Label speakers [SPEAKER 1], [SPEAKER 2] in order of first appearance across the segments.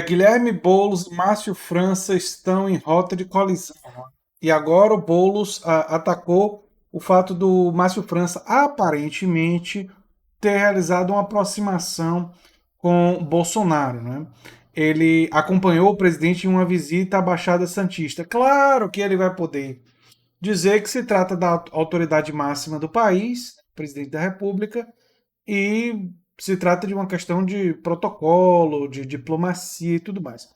[SPEAKER 1] Guilherme Boulos e Márcio França estão em rota de colisão. E agora o Boulos atacou o fato do Márcio França aparentemente ter realizado uma aproximação com Bolsonaro, né? Ele acompanhou o presidente em uma visita à Baixada Santista. Claro que ele vai poder dizer que se trata da autoridade máxima do país, presidente da República, e se trata de uma questão de protocolo, de diplomacia e tudo mais.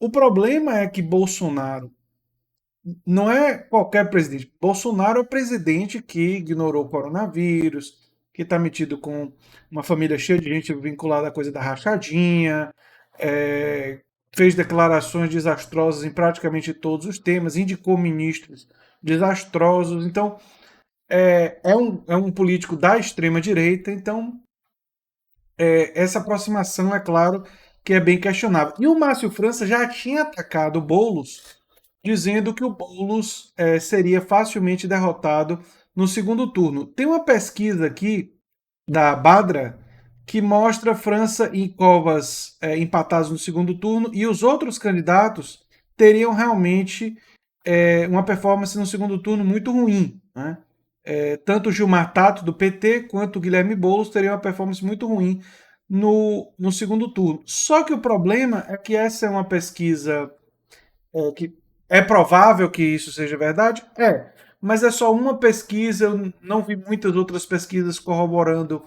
[SPEAKER 1] O problema é que Bolsonaro não é qualquer presidente. Bolsonaro é o presidente que ignorou o coronavírus, que está metido com uma família cheia de gente vinculada à coisa da rachadinha, é, fez declarações desastrosas em praticamente todos os temas, indicou ministros desastrosos. Então, é um político da extrema-direita, então essa aproximação, é claro, que é bem questionável. E o Márcio França já tinha atacado o Boulos, dizendo que o Boulos seria facilmente derrotado no segundo turno. Tem uma pesquisa aqui da Badra que mostra França e Covas empatados no segundo turno e os outros candidatos teriam realmente uma performance no segundo turno muito ruim, né? Tanto o Gilmar Tato, do PT, quanto o Guilherme Boulos teriam uma performance muito ruim no segundo turno. Só que o problema é que essa é uma pesquisa que é provável que isso seja verdade? É. Mas é só uma pesquisa, eu não vi muitas outras pesquisas corroborando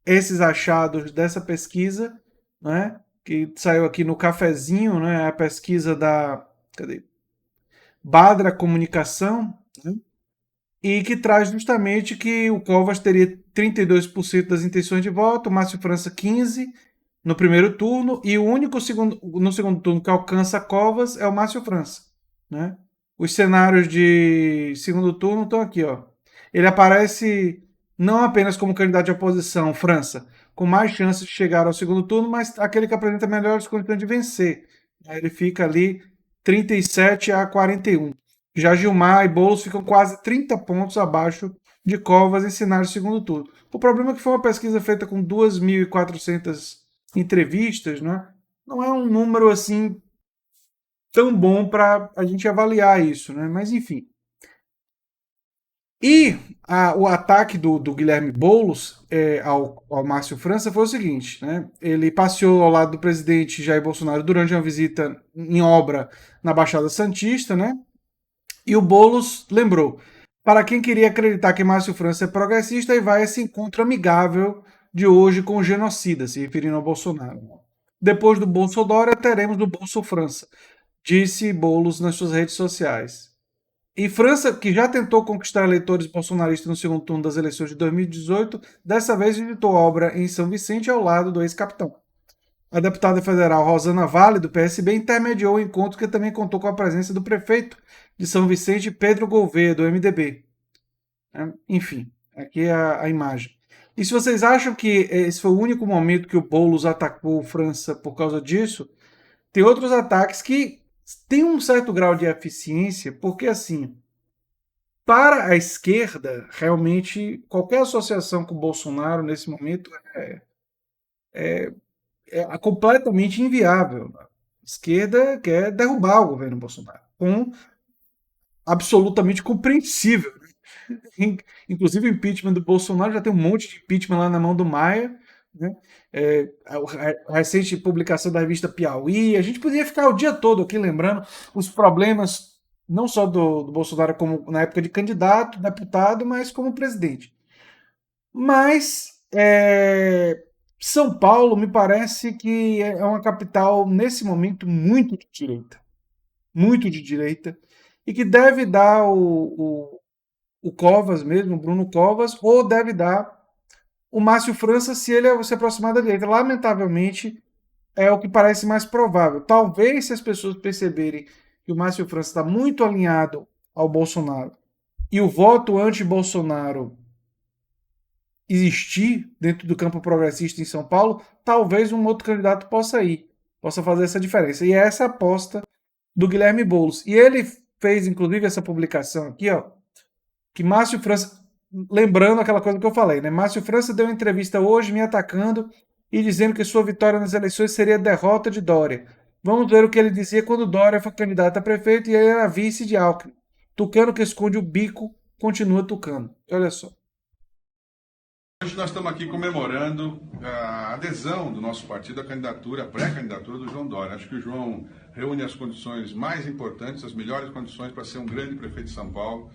[SPEAKER 1] esses achados dessa pesquisa, né? Que saiu aqui no cafezinho, né? A pesquisa da cadê? Badra Comunicação, né? E que traz justamente que o Covas teria 32% das intenções de voto, o Márcio França 15% no primeiro turno, e o único no segundo turno que alcança Covas é o Márcio França. Né? Os cenários de segundo turno estão aqui. Ó. Ele aparece não apenas como candidato de oposição, França, com mais chances de chegar ao segundo turno, mas aquele que apresenta melhores condições de vencer. Ele fica ali 37 a 41. Já Gilmar e Boulos ficam quase 30 pontos abaixo de Covas em cenário de segundo turno. O problema é que foi uma pesquisa feita com 2.400 entrevistas, né? Não é um número assim tão bom para a gente avaliar isso, né? Mas enfim. E o ataque do Guilherme Boulos ao Márcio França foi o seguinte, né? Ele passeou ao lado do presidente Jair Bolsonaro durante uma visita em obra na Baixada Santista, né? E o Boulos lembrou: para quem queria acreditar que Márcio França é progressista, e vai a esse encontro amigável de hoje com o genocida, se referindo ao Bolsonaro. Depois do Bolsonaro, teremos o Bolso França, disse Boulos nas suas redes sociais. E França, que já tentou conquistar eleitores bolsonaristas no segundo turno das eleições de 2018, dessa vez visitou obra em São Vicente ao lado do ex-capitão. A deputada federal Rosana Vale, do PSB, intermediou o encontro, que também contou com a presença do prefeito de São Vicente, Pedro Gouveia, do MDB. Enfim, aqui é a imagem. E se vocês acham que esse foi o único momento que o Boulos atacou França por causa disso, tem outros ataques que têm um certo grau de eficiência, porque assim, para a esquerda, realmente, qualquer associação com o Bolsonaro nesse momento é completamente inviável. A esquerda quer derrubar o governo Bolsonaro, com absolutamente compreensível. Inclusive o impeachment do Bolsonaro já tem um monte de impeachment lá na mão do Maia. Né? A recente publicação da revista Piauí. A gente poderia ficar o dia todo aqui lembrando os problemas, não só do Bolsonaro como na época de candidato, deputado, mas como presidente. Mas São Paulo me parece que é uma capital, nesse momento, muito de direita. Muito de direita. E que deve dar o Covas mesmo, o Bruno Covas, ou deve dar o Márcio França se ele se aproximar da direita. Lamentavelmente, é o que parece mais provável. Talvez, se as pessoas perceberem que o Márcio França está muito alinhado ao Bolsonaro e o voto anti-Bolsonaro existir dentro do campo progressista em São Paulo, talvez um outro candidato possa ir, possa fazer essa diferença. E é essa a aposta do Guilherme Boulos. E ele fez, inclusive, essa publicação aqui, ó, que Márcio França, lembrando aquela coisa que eu falei, né? Márcio França deu uma entrevista hoje me atacando e dizendo que sua vitória nas eleições seria a derrota de Dória. Vamos ver o que ele dizia quando Dória foi candidato a prefeito e ele era vice de Alckmin. Tucano que esconde o bico continua tucano. Olha só.
[SPEAKER 2] Hoje nós estamos aqui comemorando a adesão do nosso partido à candidatura, à pré-candidatura do João Dória. Acho que o João reúne as condições mais importantes, as melhores condições para ser um grande prefeito de São Paulo,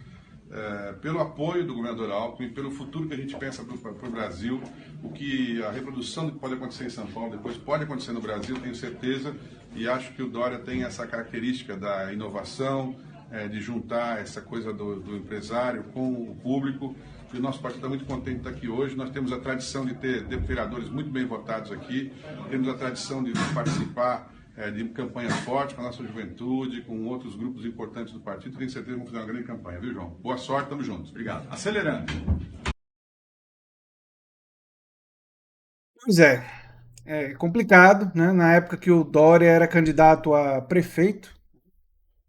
[SPEAKER 2] pelo apoio do governador Alckmin, pelo futuro que a gente pensa para o Brasil, o que a reprodução do que pode acontecer em São Paulo depois pode acontecer no Brasil, tenho certeza, e acho que o Dória tem essa característica da inovação, de juntar essa coisa do empresário com o público. E o nosso partido está muito contente de estar aqui hoje. Nós temos a tradição de ter vereadores muito bem votados aqui, temos a tradição de participar de campanhas fortes com a nossa juventude, com outros grupos importantes do partido. Tenho certeza que vamos fazer uma grande campanha, viu, João? Boa sorte, estamos juntos. Obrigado. Acelerando.
[SPEAKER 1] Pois é complicado, né? Na época que o Dória era candidato a prefeito,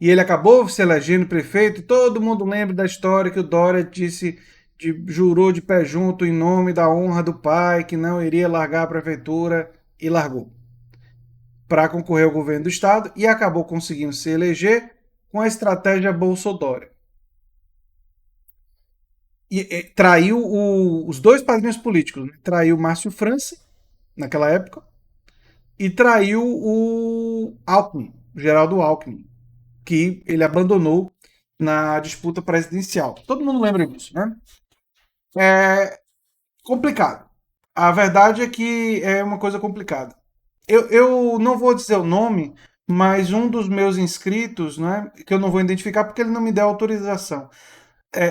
[SPEAKER 1] e ele acabou se elegendo prefeito, e todo mundo lembra da história que o Dória jurou de pé junto em nome da honra do pai que não iria largar a prefeitura e largou para concorrer ao governo do estado e acabou conseguindo se eleger com a estratégia Bolsodória. E traiu os dois padrinhos políticos, né? Traiu Márcio França, naquela época, e traiu o Alckmin, o Geraldo Alckmin, que ele abandonou na disputa presidencial. Todo mundo lembra disso, né? É complicado. A verdade é que é uma coisa complicada. Eu não vou dizer o nome, mas um dos meus inscritos, né, que eu não vou identificar porque ele não me deu autorização,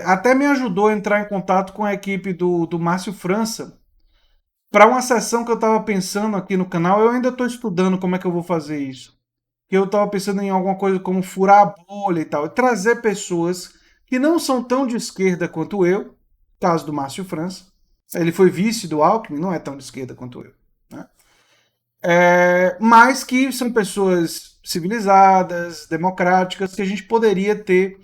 [SPEAKER 1] até me ajudou a entrar em contato com a equipe do Márcio França para uma sessão que eu estava pensando aqui no canal. Eu ainda estou estudando como é que eu vou fazer isso. Eu estava pensando em alguma coisa como furar a bolha e tal, e trazer pessoas que não são tão de esquerda quanto eu, caso do Márcio França. Ele foi vice do Alckmin, não é tão de esquerda quanto eu, né? Mas que são pessoas civilizadas, democráticas, que a gente poderia ter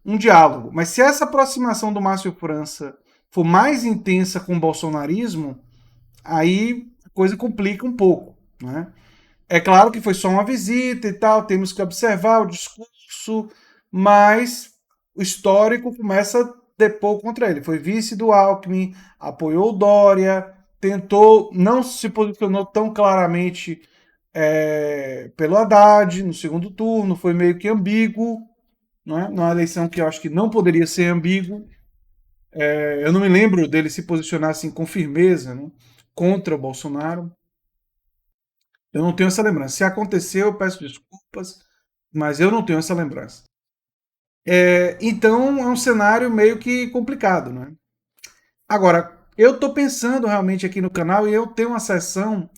[SPEAKER 1] um diálogo. Mas se essa aproximação do Márcio França for mais intensa com o bolsonarismo, aí a coisa complica um pouco, né? É claro que foi só uma visita e tal, temos que observar o discurso, mas o histórico começa a depor contra ele. Foi vice do Alckmin, apoiou o Dória, tentou, não se posicionou tão claramente pelo Haddad no segundo turno, foi meio que ambíguo, né? Numa eleição que eu acho que não poderia ser ambíguo. Eu não me lembro dele se posicionar assim com firmeza, né, contra o Bolsonaro. Eu não tenho essa lembrança. Se aconteceu, eu peço desculpas, mas eu não tenho essa lembrança. Então é um cenário meio que complicado, né? Agora, eu estou pensando realmente aqui no canal e eu tenho uma seção,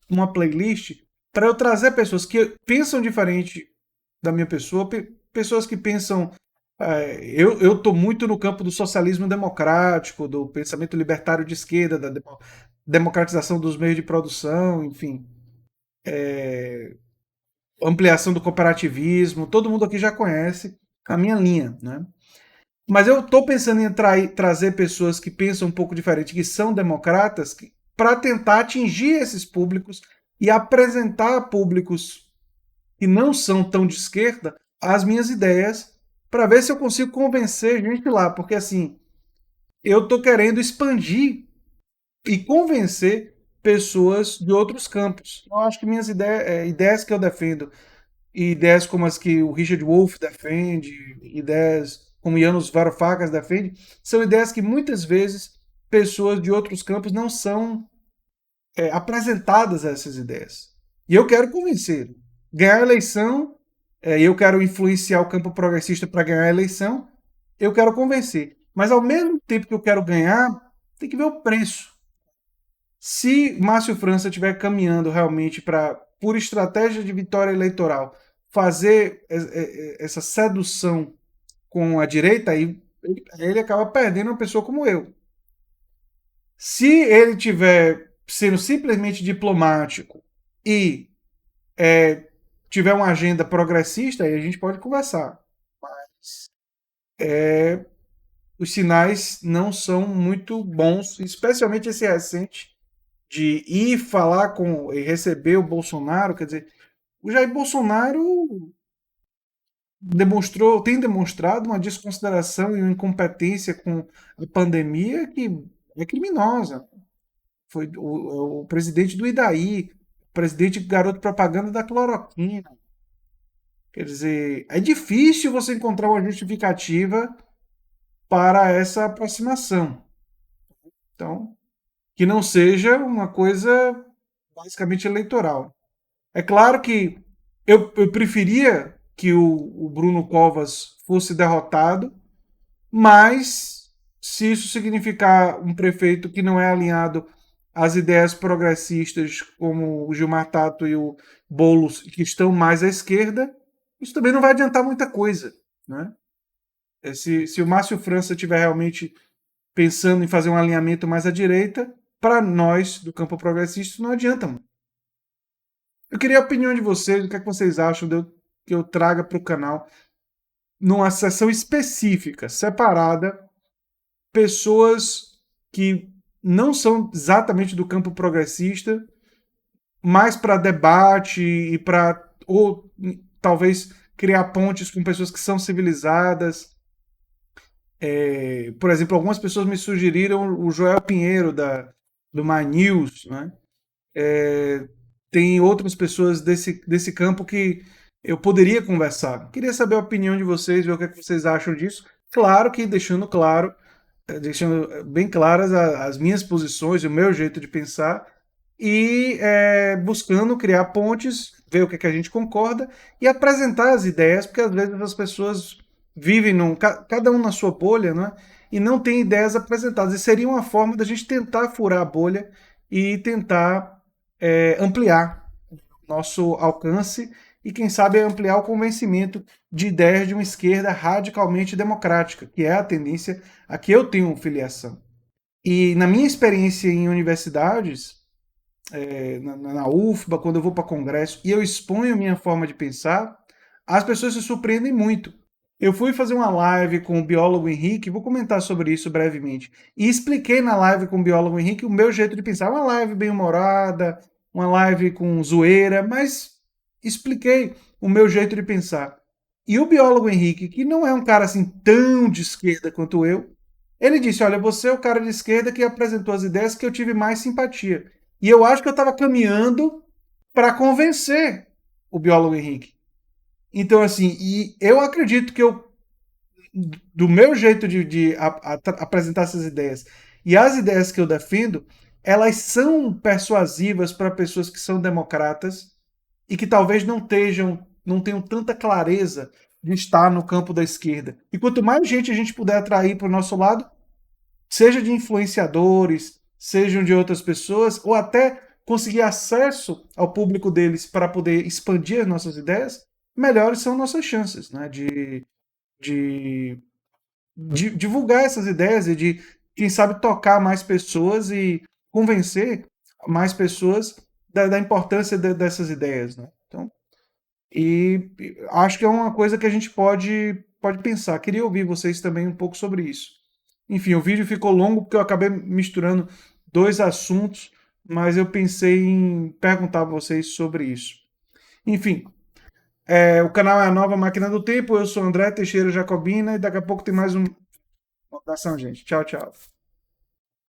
[SPEAKER 1] uma playlist, para eu trazer pessoas que pensam diferente da minha pessoa, pessoas que pensam. Eu estou muito no campo do socialismo democrático, do pensamento libertário de esquerda, da democratização dos meios de produção, enfim, ampliação do cooperativismo. Todo mundo aqui já conhece a minha linha, né? Mas eu estou pensando em trazer pessoas que pensam um pouco diferente, que são democratas, para tentar atingir esses públicos e apresentar a públicos que não são tão de esquerda as minhas ideias, para ver se eu consigo convencer gente lá, porque assim, eu estou querendo expandir e convencer pessoas de outros campos. Eu acho que minhas ideias que eu defendo, ideias como as que o Richard Wolff defende, ideias como Janusz Varoufakis defende, são ideias que muitas vezes pessoas de outros campos não são apresentadas a essas ideias. E eu quero convencer. Ganhar a eleição, eu quero influenciar o campo progressista para ganhar a eleição, eu quero convencer. Mas ao mesmo tempo que eu quero ganhar, tem que ver o preço. Se Márcio França estiver caminhando realmente para, por estratégia de vitória eleitoral, fazer essa sedução com a direita, aí ele acaba perdendo uma pessoa como eu. Se ele tiver sendo simplesmente diplomático e tiver uma agenda progressista, aí a gente pode conversar. Mas os sinais não são muito bons, especialmente esse recente, de ir falar com e receber o Bolsonaro, quer dizer, o Jair Bolsonaro tem demonstrado uma desconsideração e uma incompetência com a pandemia que é criminosa. Foi o presidente do Idaí, o presidente garoto propaganda da cloroquina. Quer dizer, é difícil você encontrar uma justificativa para essa aproximação. Então, que não seja uma coisa basicamente eleitoral. É claro que eu preferia que o Bruno Covas fosse derrotado, mas se isso significar um prefeito que não é alinhado às ideias progressistas, como o Gilmar Tato e o Boulos, que estão mais à esquerda, isso também não vai adiantar muita coisa. Né? Se o Márcio França estiver realmente pensando em fazer um alinhamento mais à direita, para nós do campo progressista isso não adianta. Mano. Eu queria a opinião de vocês, o que, é que vocês acham que eu traga para o canal, numa sessão específica, separada, pessoas que não são exatamente do campo progressista, mais para debate e para, ou talvez, criar pontes com pessoas que são civilizadas. Por exemplo, algumas pessoas me sugeriram o Joel Pinheiro, do My News, né? Tem outras pessoas desse campo que eu poderia conversar. Queria saber a opinião de vocês, ver o que, é que vocês acham disso. Claro que deixando bem claras as minhas posições, o meu jeito de pensar e buscando criar pontes, ver o que, é que a gente concorda e apresentar as ideias, porque às vezes as pessoas vivem cada um na sua bolha, né? E não tem ideias apresentadas. E seria uma forma da gente tentar furar a bolha e tentar ampliar nosso alcance e, quem sabe, ampliar o convencimento de ideias de uma esquerda radicalmente democrática, que é a tendência a que eu tenho filiação. E na minha experiência em universidades, na UFBA, quando eu vou para congresso e eu exponho minha forma de pensar, as pessoas se surpreendem muito. Eu fui fazer uma live com o biólogo Henrique, vou comentar sobre isso brevemente, e expliquei na live com o biólogo Henrique o meu jeito de pensar. Uma live bem humorada, uma live com zoeira, mas expliquei o meu jeito de pensar. E o biólogo Henrique, que não é um cara assim tão de esquerda quanto eu, ele disse: Olha, você é o cara de esquerda que apresentou as ideias que eu tive mais simpatia. E eu acho que eu estava caminhando para convencer o biólogo Henrique. Então, assim, e eu acredito que do meu jeito de apresentar essas ideias e as ideias que eu defendo, elas são persuasivas para pessoas que são democratas e que talvez não tenham tanta clareza de estar no campo da esquerda. E quanto mais gente a gente puder atrair para o nosso lado, seja de influenciadores, sejam de outras pessoas, ou até conseguir acesso ao público deles para poder expandir as nossas ideias, melhores são nossas chances, né, de, de divulgar essas ideias e de, quem sabe, tocar mais pessoas e convencer mais pessoas da importância dessas ideias. Né? Então, acho que é uma coisa que a gente pode pensar. Queria ouvir vocês também um pouco sobre isso. Enfim, o vídeo ficou longo porque eu acabei misturando dois assuntos, mas eu pensei em perguntar a vocês sobre isso. Enfim, o canal é a Nova Máquina do Tempo, eu sou André Teixeira Jacobina e daqui a pouco tem mais um. Uma abração, gente. Tchau, tchau.